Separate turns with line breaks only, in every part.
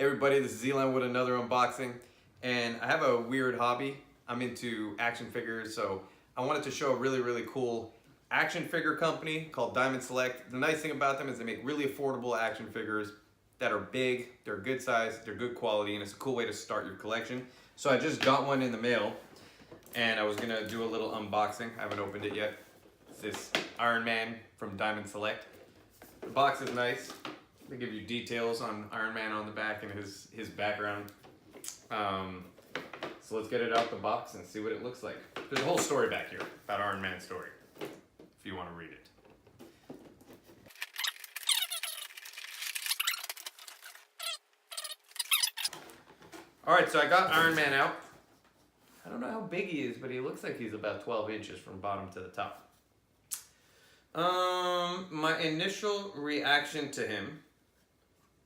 Everybody, this is Elon with another unboxing, and I have a weird hobby. I'm into action figures, so I wanted to show a really cool action figure company called Diamond Select. The nice thing about them is they make really affordable action figures that are big, they're good size, they're good quality, and it's a cool way to start your collection. So I just got one in the mail, and I was gonna do a little unboxing. I haven't opened it yet. It's this Iron Man from Diamond Select. The box is nice. They give you details on Iron Man on the back and his background. So let's get it out the box and see what it looks like. There's a whole story back here about Iron Man's story, if you want to read it. Alright, so I got Iron Man out. I don't know how big he is, but he looks like he's about 12 inches from bottom to the top. My initial reaction to him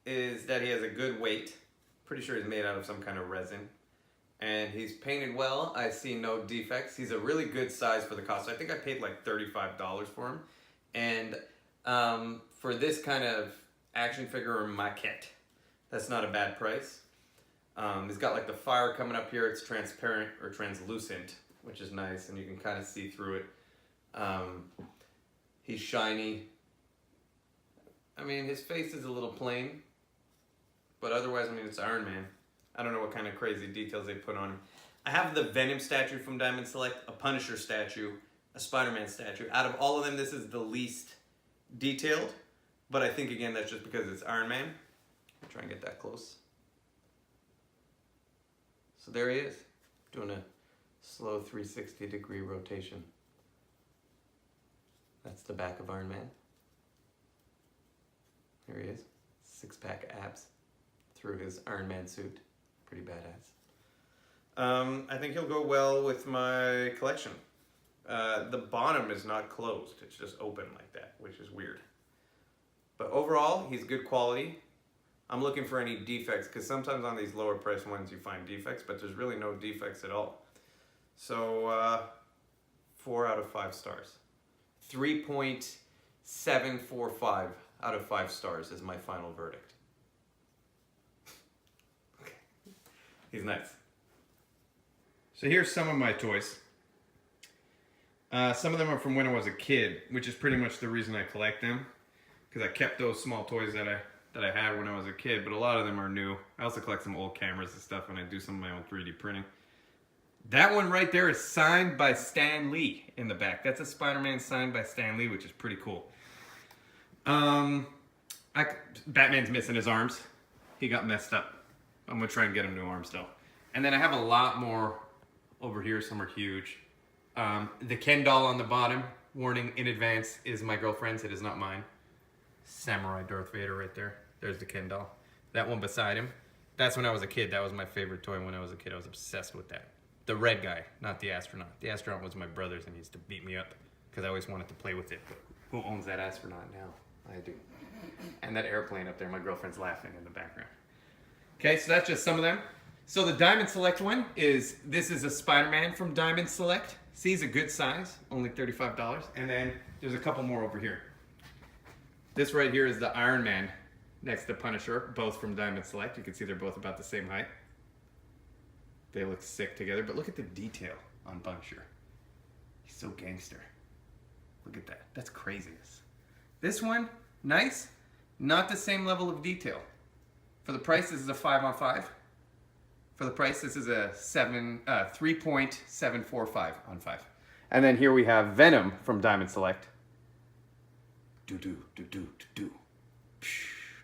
is that he has a good weight. Pretty sure he's made out of some kind of resin. And he's painted well. I see no defects. He's a really good size for the cost. I think I paid like $35 for him. And for this kind of action figure or maquette, that's not a bad price. He's got like the fire coming up here. It's transparent or translucent, which is nice, and you can kind of see through it. He's shiny. I mean, his face is a little plain, but otherwise, I mean, it's Iron Man. I don't know what kind of crazy details they put on him. I have the Venom statue from Diamond Select, a Punisher statue, a Spider-Man statue. Out of all of them, this is the least detailed, but I think, again, that's just because it's Iron Man. I'll try and get that close. So there he is, doing a slow 360-degree rotation. That's the back of Iron Man. Here he is, six-pack abs through his Iron Man suit. Pretty badass. I think he'll go well with my collection. The bottom is not closed, it's just open like that, which is weird. But overall, he's good quality. I'm looking for any defects, because sometimes on these lower price ones you find defects, but there's really no defects at all. So 4 out of 5 stars. 3.745 out of 5 stars is my final verdict. Okay. He's nice. So here's some of my toys. Some of them are from when I was a kid, which is pretty much the reason I collect them, because I kept those small toys that I had when I was a kid, but a lot of them are new. I also collect some old cameras and stuff, and I do some of my own 3D printing. That one right there is signed by Stan Lee in the back. That's a Spider-Man signed by Stan Lee, which is pretty cool. Batman's missing his arms. He got messed up. I'm gonna try and get him new arms though. And then I have a lot more over here. Some are huge. The Ken doll on the bottom, warning in advance, is my girlfriend's. It is not mine. Samurai Darth Vader right there. There's the Ken doll. That one beside him. That's when I was a kid. That was my favorite toy when I was a kid. I was obsessed with that. The red guy, not the astronaut. The astronaut was my brother's and he used to beat me up because I always wanted to play with it. But who owns that astronaut now? I do. And that airplane up there, my girlfriend's laughing in the background. Okay, so that's just some of them. So the Diamond Select one this is a Spider-Man from Diamond Select. See, he's a good size, only $35. And then there's a couple more over here. This right here is the Iron Man next to Punisher, both from Diamond Select. You can see they're both about the same height. They look sick together, but look at the detail on Punisher. He's so gangster. Look at that. That's craziness. This one, nice. Not the same level of detail. For the price, this is a 5 on 5. For the price, this is a 3.745 on 5. And then here we have Venom from Diamond Select. Do-do-do-do-do-do.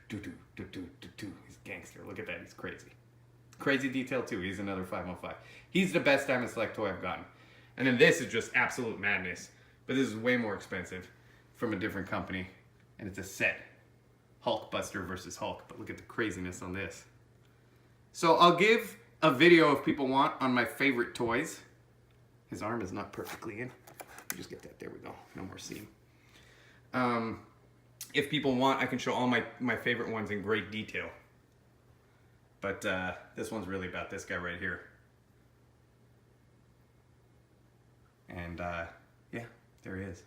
Do-do-do-do-do-do. He's gangster. Look at that. He's crazy. Crazy detail too. He's another 5 on 5. He's the best Diamond Select toy I've gotten. And then this is just absolute madness. But this is way more expensive from a different company. And it's a set. Hulkbuster versus Hulk. But look at the craziness on this. So I'll give a video if people want on my favorite toys. His arm is not perfectly in. Just get that. There we go. No more seam. If people want, I can show all my favorite ones in great detail. But this one's really about this guy right here. And yeah, there he is.